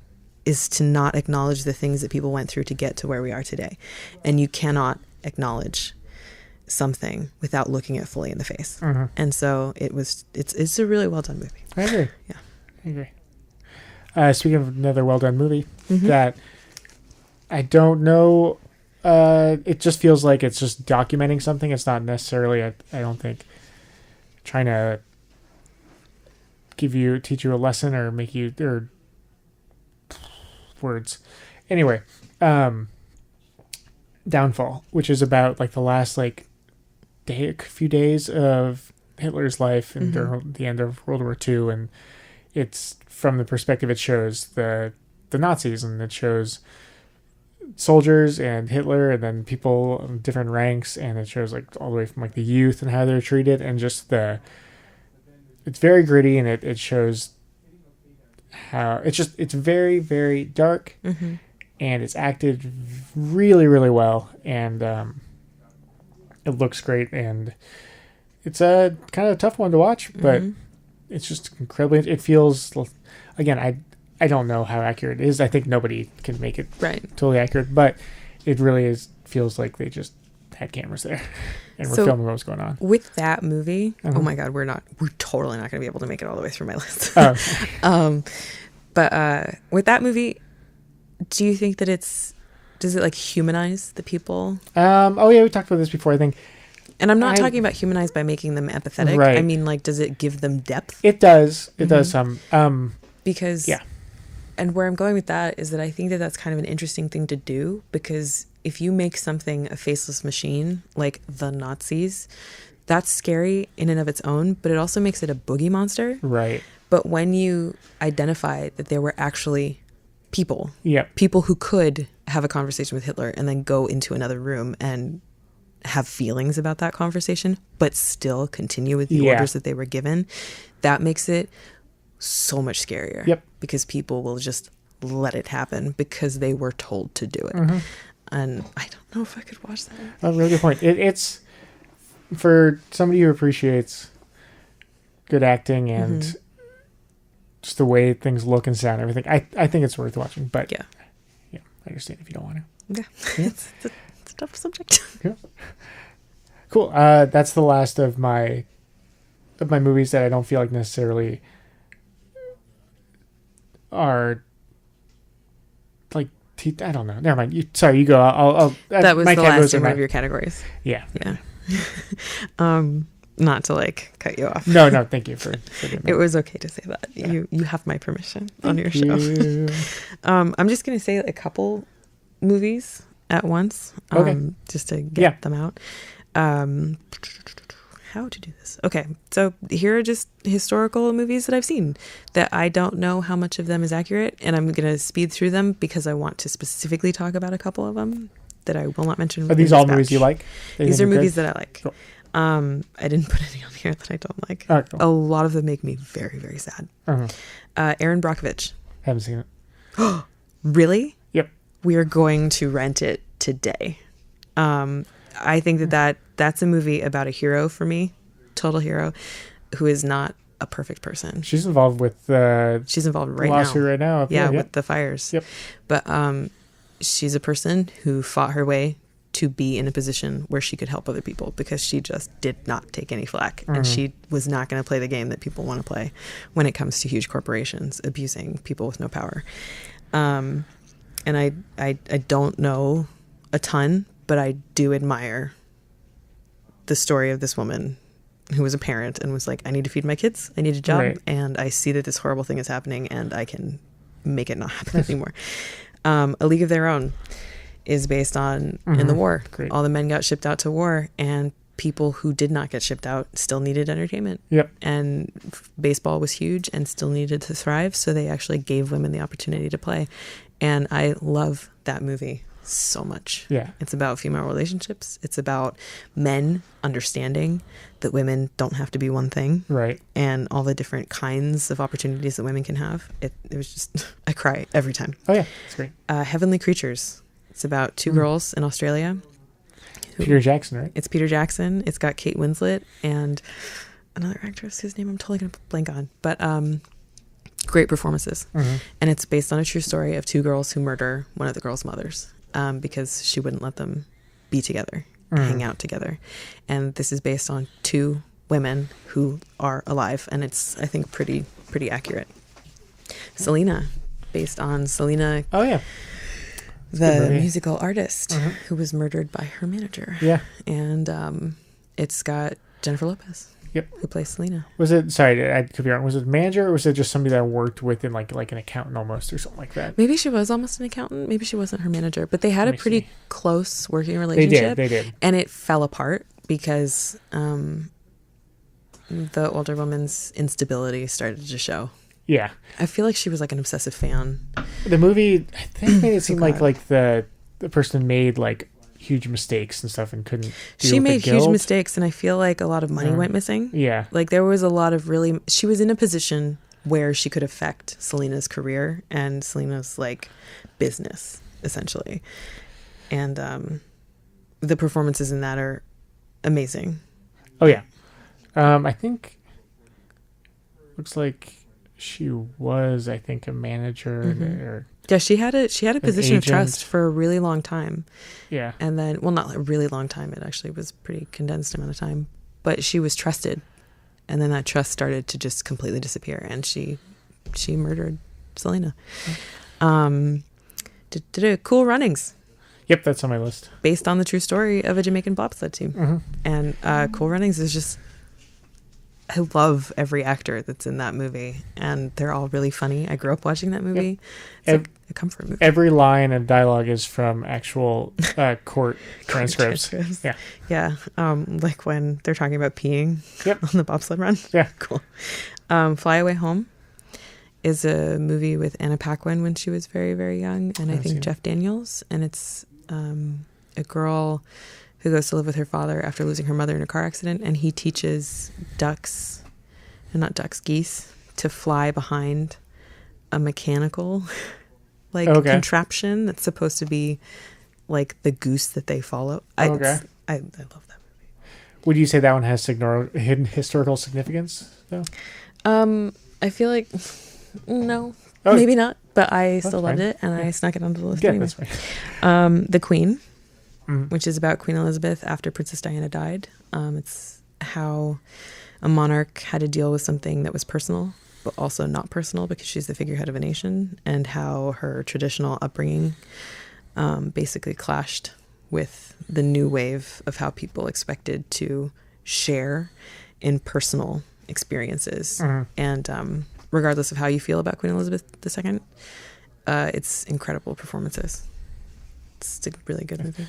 is to not acknowledge the things that people went through to get to where we are today. And you cannot acknowledge something without looking it fully in the face. And so it's a really well done movie. I agree. Yeah. I agree. Speaking of another well done movie that I don't know, it just feels like it's just documenting something. It's not necessarily, I don't think, trying to teach you a lesson or make you, or words. Anyway, Downfall, which is about like the last few days of Hitler's life and during the end of World War II, and it's from the perspective, it shows the Nazis, and it shows soldiers and Hitler, and then people of different ranks, and it shows like all the way from like the youth and how they're treated, and just it's very gritty, and it shows how it's very, very dark, and it's acted really, really well, and it looks great, and it's a kind of a tough one to watch, but it's just incredibly, it feels, again, I don't know how accurate it is. I think nobody can make it totally accurate, but it really feels like they just had cameras there and we're filming what was going on. With that movie, oh my God, we're totally not going to be able to make it all the way through my list. But with that movie, do you think that does it like humanize the people? Oh yeah, we talked about this before, I think. And I'm not talking about humanize by making them empathetic. Right. I mean, like, does it give them depth? It does. It does some. Because, and where I'm going with that is that I think that that's kind of an interesting thing to do, because if you make something a faceless machine, like the Nazis, that's scary in and of its own, but it also makes it a boogie monster. Right. But when you identify that there were actually people, people who could have a conversation with Hitler and then go into another room and have feelings about that conversation, but still continue with the orders that they were given, that makes it so much scarier. Yep. Because people will just let it happen because they were told to do it. And I don't know if I could watch that. That's a really good point. It's for somebody who appreciates good acting and just the way things look and sound, everything. I think it's worth watching, but yeah, I understand if you don't want to. Yeah. It's a tough subject. Yeah. Cool. That's the last of my movies that I don't feel like necessarily are like, I don't know. Never mind. You go. I'll that was the last of your categories. Yeah. Not to like cut you off. No, thank you for doing that. It was okay to say that. Yeah. You have my permission on your show. I'm just gonna say a couple movies at once. Just to get them out. How to do this? Okay, so here are just historical movies that I've seen that I don't know how much of them is accurate, and I'm gonna speed through them because I want to specifically talk about a couple of them that I will not mention. Are these all movies you like? These are movies that I like. Cool. I didn't put any on here that I don't like. Right, cool. A lot of them make me very, very sad. Aaron Brockovich. Haven't seen it. Really? Yep. We are going to rent it today. I think that's a movie about a hero for me, total hero, who is not a perfect person. She's involved with she's involved right now. Yeah, with the fires. Yep. But she's a person who fought her way to be in a position where she could help other people, because she just did not take any flack, and she was not going to play the game that people want to play when it comes to huge corporations abusing people with no power. And I don't know a ton, but I do admire the story of this woman who was a parent and was like, I need to feed my kids. I need a job. Right. And I see that this horrible thing is happening and I can make it not happen anymore. A League of Their Own is based on in the war. Great. All the men got shipped out to war, and people who did not get shipped out still needed entertainment. Yep. And baseball was huge and still needed to thrive. So they actually gave women the opportunity to play. And I love that movie so much. Yeah. It's about female relationships. It's about men understanding that women don't have to be one thing. Right. And all the different kinds of opportunities that women can have. It was just, I cry every time. Oh, yeah. It's great. Heavenly Creatures. It's about two girls in Australia. Peter Jackson, right? It's Peter Jackson. It's got Kate Winslet and another actress whose name I'm totally going to blank on. But great performances. And it's based on a true story of two girls who murder one of the girls' mothers. Because she wouldn't let them be together, hang out together. And this is based on two women who are alive. And it's, I think, pretty accurate. Selena, based on Selena. Oh, yeah. The musical artist who was murdered by her manager. Yeah. And it's got Jennifer Lopez. Yep. Who plays Selena. Was it, sorry, I could be wrong, was it a manager or was it just somebody that worked with in like an accountant almost or something like that? Maybe she was almost an accountant. Maybe she wasn't her manager. But they had a pretty close working relationship. They did. And it fell apart because the older woman's instability started to show. Yeah. I feel like she was like an obsessive fan. The movie, I think, made it seem like the person made like huge mistakes and stuff and couldn't deal She with made the guilt. huge mistakes, and I feel like a lot of money went missing. Yeah. Like there was a lot of really, she was in a position where she could affect Selena's career and Selena's like business essentially. And the performances in that are amazing. Oh yeah. I think looks like she was, I think, a manager or yeah, she had a position of agent. trust for a really long time. Yeah. And then, well, not a really long time. It actually was pretty condensed amount of time. But she was trusted. And then that trust started to just completely disappear. And she murdered Selena. Cool Runnings. Yep, that's on my list. Based on the true story of a Jamaican bobsled team. And Cool Runnings is just... I love every actor that's in that movie, and they're all really funny. I grew up watching that movie. It's like a comfort movie. Every line of dialogue is from actual court transcripts. Yeah. Yeah. Like when they're talking about peeing on the bobsled run. Yeah. Cool. Fly Away Home is a movie with Anna Paquin when she was very, very young, and I think Jeff Daniels. And it's a girl who goes to live with her father after losing her mother in a car accident, and he teaches geese, to fly behind a mechanical contraption that's supposed to be like the goose that they follow. I love that movie. Would you say that one has hidden historical significance, though? I feel like no, maybe not, but I still loved it, and I snuck it onto the list anyway. That's fine. The Queen, which is about Queen Elizabeth after Princess Diana died. It's how a monarch had to deal with something that was personal, but also not personal because she's the figurehead of a nation, and how her traditional upbringing basically clashed with the new wave of how people expected to share in personal experiences. And regardless of how you feel about Queen Elizabeth II, it's incredible performances. It's a really good movie.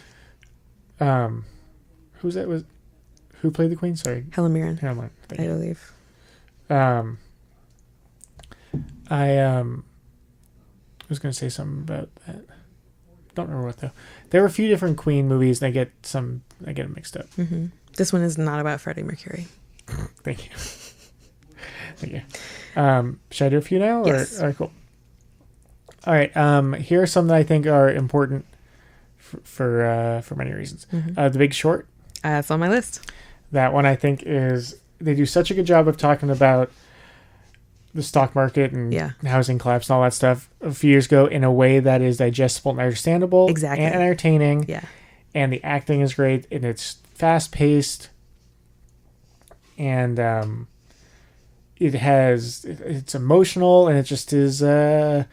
Who played the Queen? Sorry, Helen Mirren. I believe. I was going to say something about that. Don't remember what though. There were a few different Queen movies, and I get them mixed up. This one is not about Freddie Mercury. Thank you. Thank you. Should I do a few now? Yes. All right, cool. All right. Here are some that I think are important for many reasons. The Big Short. That's on my list. That one I think they do such a good job of talking about the stock market and housing collapse and all that stuff a few years ago in a way that is digestible and understandable and entertaining. Yeah. And the acting is great, and it's fast paced, and it's emotional, and it just is. I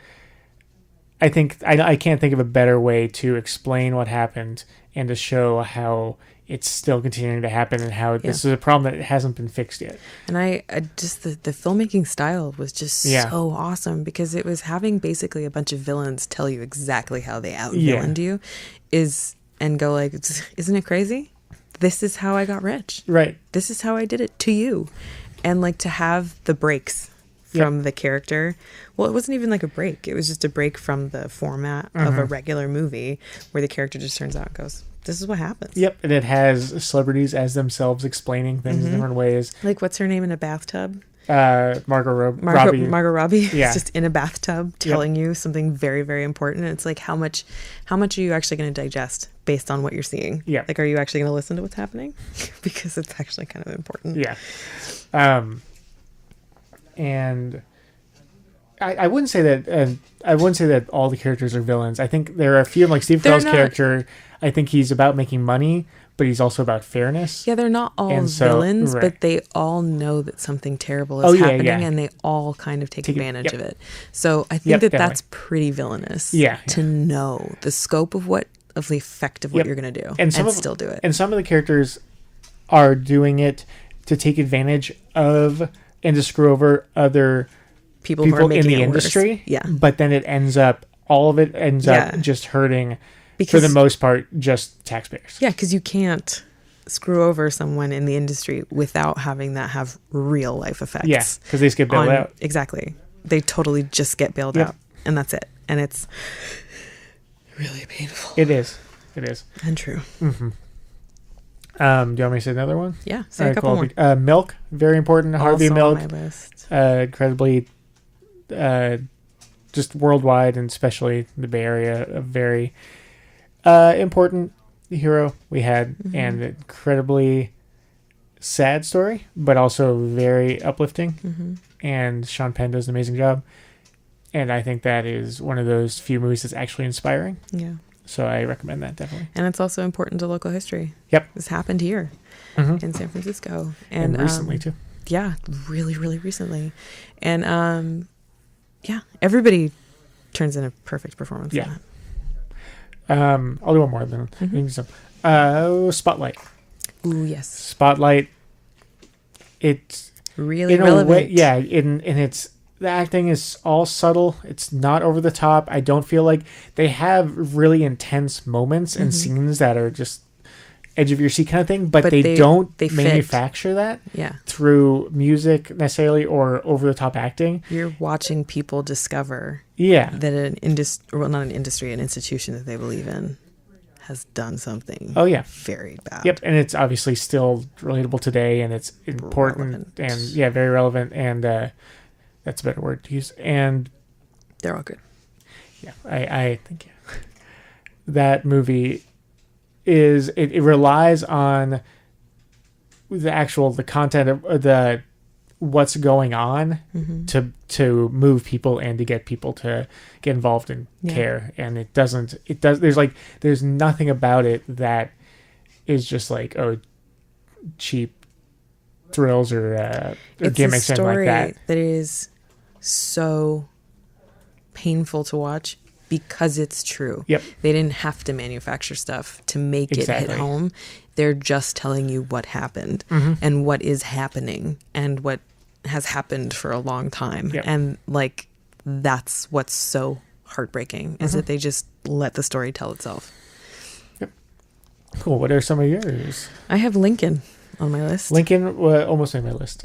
think I can't think of a better way to explain what happened and to show how it's still continuing to happen, and how this is a problem that hasn't been fixed yet. And I just, the filmmaking style was just so awesome, because it was having basically a bunch of villains tell you exactly how they out-villained you and go like, isn't it crazy? This is how I got rich. Right. This is how I did it to you. And like to have the breaks from the character. Well, it wasn't even like a break. It was just a break from the format of a regular movie where the character just turns out and goes, this is what happens. Yep. And it has celebrities as themselves explaining things in different ways. Like, what's her name in a bathtub? Margot Robbie. Margot Robbie. Yeah. Just in a bathtub telling you something very, very important. And it's like, how much are you actually going to digest based on what you're seeing? Yeah. Like, are you actually going to listen to what's happening? Because it's actually kind of important. Yeah. And I wouldn't say that all the characters are villains. I think there are a few, like Steve Carell's character. I think he's about making money, but he's also about fairness. Yeah, they're not all villains, but they all know that something terrible is happening, and they all kind of take advantage of it. So I think that's pretty villainous. To know the scope of the effect of what you're going to do, and still do it. And some of the characters are doing it to take advantage of and to screw over other people who are in the industry. Yeah. But then all of it ends up just hurting, because, for the most part, just taxpayers. Yeah, because you can't screw over someone in the industry without having that have real life effects. Yeah, because they just get bailed out. Exactly. They totally just get bailed out. And that's it. And it's really painful. It is. And true. Mm-hmm. Do you want me to say another one? Yeah, say a couple more. Milk, very important. Harvey Milk. On my list. Incredibly, just worldwide and especially the Bay Area, a very important hero we had, and incredibly sad story, but also very uplifting. And Sean Penn does an amazing job. And I think that is one of those few movies that's actually inspiring. Yeah. So I recommend that, definitely. And it's also important to local history. Yep. This happened here in San Francisco. And recently, too. Yeah, really, really recently. And, everybody turns in a perfect performance. Yeah. I'll do one more then. Spotlight. Ooh, yes. Spotlight. It's really relevant. In its... The acting is all subtle. It's not over the top. I don't feel like they have really intense moments and scenes that are just edge of your seat kind of thing, but they don't manufacture that through music necessarily or over the top acting. You're watching people discover that an institution that they believe in has done something very bad. Yep, and it's obviously still relatable today, and it's important and very relevant, and that's a better word to use. And they're all good. Yeah, I think that movie is it relies on the content of the what's going on to move people and to get people to get involved in care. And there's nothing about it that is just like cheap thrills or gimmicks and like that. That is so painful to watch because it's true. Yep. They didn't have to manufacture stuff to make it hit home. They're just telling you what happened and what is happening and what has happened for a long time. Yep. And like, that's what's so heartbreaking is that they just let the story tell itself. Yep. Cool. What are some of yours? I have Lincoln on my list. Lincoln almost made my list.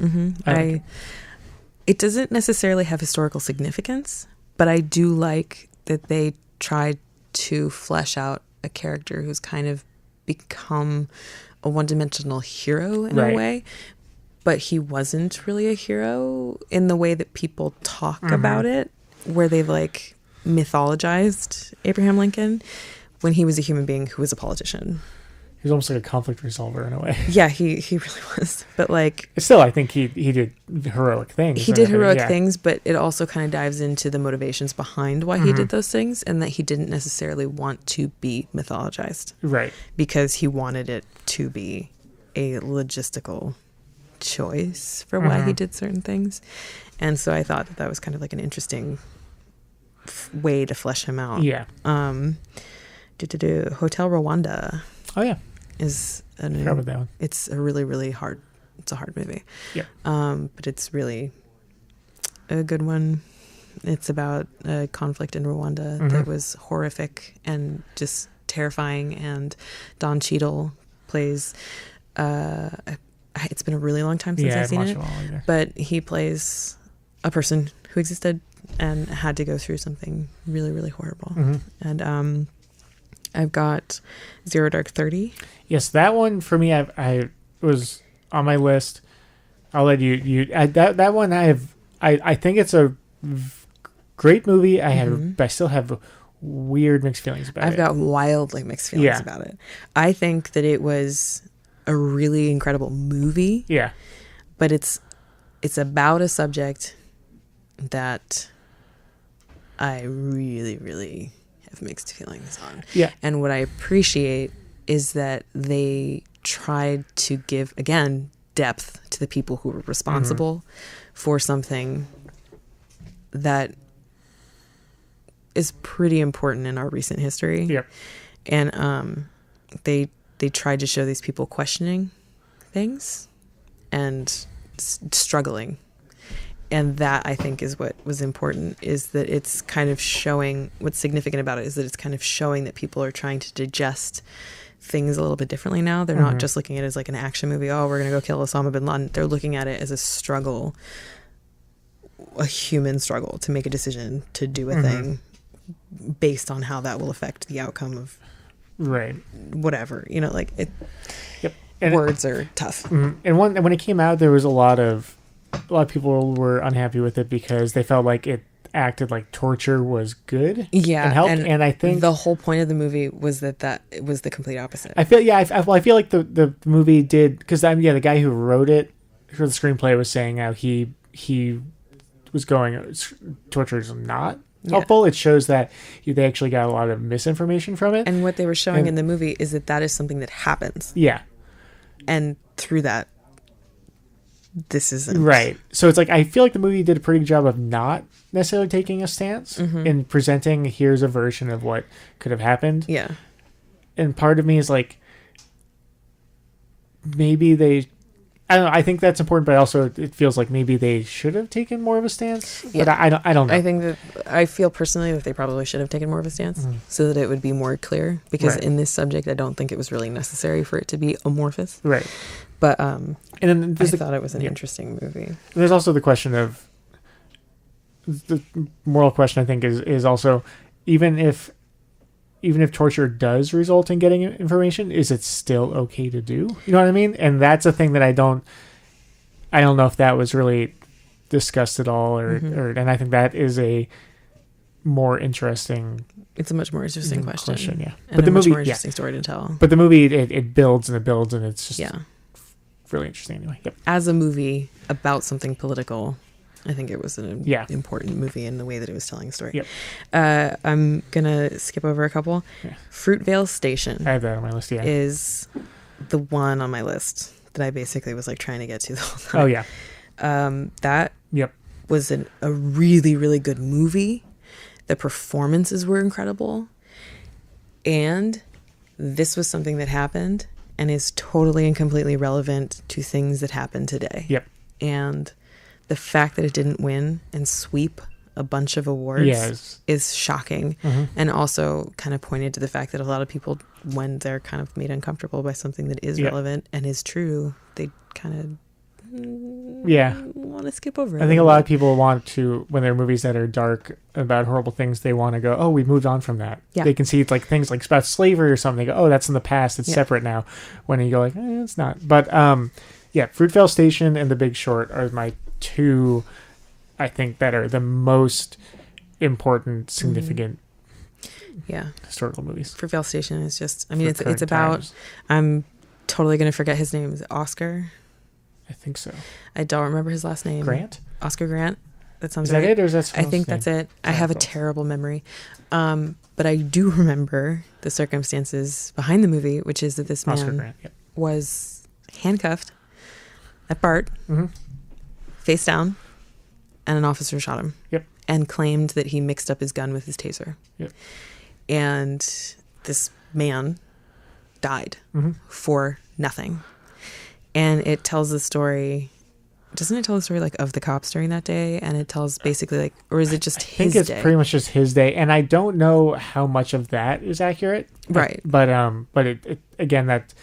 It doesn't necessarily have historical significance, but I do like that they tried to flesh out a character who's kind of become a one-dimensional hero in a way, but he wasn't really a hero in the way that people talk about it, where they've like mythologized Abraham Lincoln when he was a human being who was a politician. He was almost like a conflict resolver in a way. Yeah, he really was. But like... Still, I think he did heroic things. He did heroic things, but it also kind of dives into the motivations behind why he did those things, and that he didn't necessarily want to be mythologized. Right. Because he wanted it to be a logistical choice for why he did certain things. And so I thought that was kind of like an interesting way to flesh him out. Yeah. Hotel Rwanda. Oh, yeah. is Forgot that one. it's a really, really hard. It's a hard movie. Yeah. But it's really a good one. It's about a conflict in Rwanda that was horrific and just terrifying. And Don Cheadle plays. It's been a really long time since I've seen it, but he plays a person who existed and had to go through something really, really horrible. And I've got Zero Dark 30. Yes, that one for me, I was on my list. I'll let you that one I think it's a great movie. But I still have weird mixed feelings about it. I've got wildly mixed feelings about it. I think that it was a really incredible movie. Yeah. But it's about a subject that I really, really have mixed feelings on. Yeah. And what I appreciate is that they tried to give, again, depth to the people who were responsible for something that is pretty important in our recent history. Yep. And they tried to show these people questioning things and struggling. And that, I think, is what was important, is that it's kind of showing, what's significant about it is that it's kind of showing that people are trying to digest things a little bit differently now. They're not just looking at it as like an action movie. Oh, we're going to go kill Osama bin Laden. They're looking at it as a struggle, a human struggle to make a decision to do a thing based on how that will affect the outcome of whatever, like it. Yep. And words are tough. And when it came out, there was a lot of people were unhappy with it because they felt like it acted like torture was good. Yeah, and helped. And I think the whole point of the movie was that it was the complete opposite. I feel I feel like the movie did, because the guy who wrote it for the screenplay was saying how he was going, torture is not helpful. It shows that they actually got a lot of misinformation from it. And what they were showing in the movie is that is something that happens. Yeah. And through that, this isn't. Right. So it's like, I feel like the movie did a pretty good job of not necessarily taking a stance and presenting, here's a version of what could have happened. Yeah. And part of me is like, maybe I don't know, I think that's important, but also it feels like maybe they should have taken more of a stance. Yeah. But I don't know. I think that I feel personally that they probably should have taken more of a stance so that it would be more clear, because in this subject, I don't think it was really necessary for it to be amorphous. Right. But and then I thought it was an interesting movie. There's also the question of, the moral question, I think, is also, even if torture does result in getting information, is it still okay to do? You know what I mean? And that's a thing that I don't know if that was really discussed at all, or and I think that is a more interesting. It's a much more interesting question. Yeah. And but the movie, much more interesting story to tell. But the movie, it builds and it builds, and it's just really interesting anyway. Yep. As a movie about something political, I think it was an important movie in the way that it was telling a story. Yep. I'm going to skip over a couple. Yeah. Fruitvale Station. I have that on my list, is the one on my list that I basically was like trying to get to the whole time. Oh, yeah. That was a really, really good movie. The performances were incredible. And this was something that happened and is totally and completely relevant to things that happen today. Yep. And the fact that it didn't win and sweep a bunch of awards is shocking, and also kind of pointed to the fact that a lot of people, when they're kind of made uncomfortable by something that is relevant and is true, they kind of want to skip over it. I think a lot of people want to, when there are movies that are dark about horrible things, they want to go, oh, we moved on from that. Yeah. They can see like things like about slavery or something. They go, oh, that's in the past. It's separate now. When you go like, it's not. But Fruitvale Station and The Big Short are my two, I think, that are the most important, significant historical movies. Fruitvale Station is just, I mean, it's about times. I'm totally going to forget his name. Is it Oscar? I think so. I don't remember his last name. Grant? Oscar Grant. That sounds right. Is that it, or is that I think that's it. I have a terrible memory. But I do remember the circumstances behind the movie, which is that this man was handcuffed at BART, face down, and an officer shot him. Yep. And claimed that he mixed up his gun with his taser. Yep. And this man died for nothing. And it tells the story. Doesn't it tell the story like of the cops during that day? And it tells basically like, or is it just his day? I think it's pretty much just his day. And I don't know how much of that is accurate. Right. But it again, that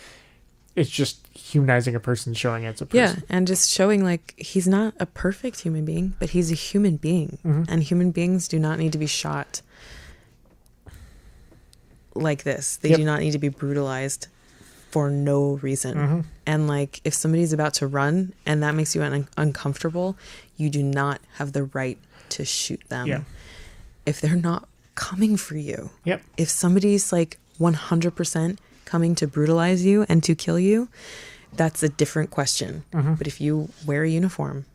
it's just humanizing a person, showing it's a person. Yeah. And just showing like he's not a perfect human being, but he's a human being. And human beings do not need to be shot like this. They do not need to be brutalized for no reason. And like if somebody's about to run and that makes you uncomfortable, you do not have the right to shoot them if they're not coming for you. If somebody's like 100% coming to brutalize you and to kill you, that's a different question. But if you wear a uniform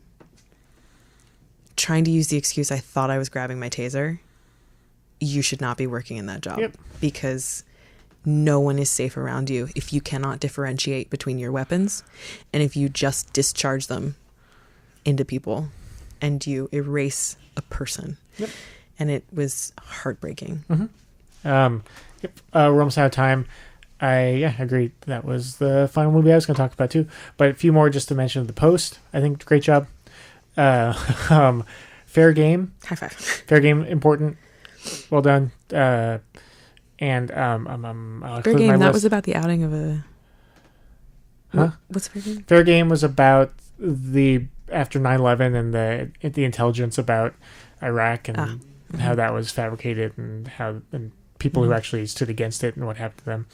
trying to use the excuse, I thought I was grabbing my taser, you should not be working in that job because no one is safe around you if you cannot differentiate between your weapons and if you just discharge them into people and you erase a person. And it was heartbreaking. We're almost out of time. I agree. That was the final movie I was going to talk about too. But a few more just to mention. The Post, I think, great job. Fair Game. High five. Fair Game, important. Well done. And Fair Game, that was about the outing of a... What's Fair Game? Fair Game was about after 9/11 and the intelligence about Iraq and how that was fabricated and people who actually stood against it and what happened to them.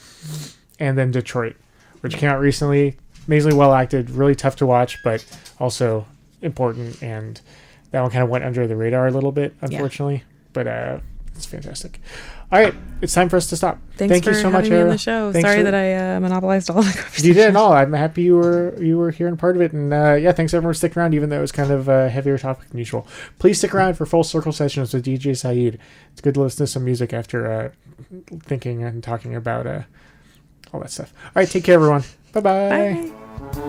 And then Detroit, which came out recently, amazingly well acted, really tough to watch, but also important. And that one kind of went under the radar a little bit, unfortunately. But it's fantastic. All right, it's time for us to stop. Thank you so much for having me on the show. Sorry that I monopolized all the conversation. You did it all. I'm happy you were here and part of it. And thanks everyone for sticking around, even though it was kind of a heavier topic than usual. Please stick around for Full Circle Sessions with DJ Saeed. It's good to listen to some music after thinking and talking about all that stuff. All right, take care, everyone. Bye-bye. Bye.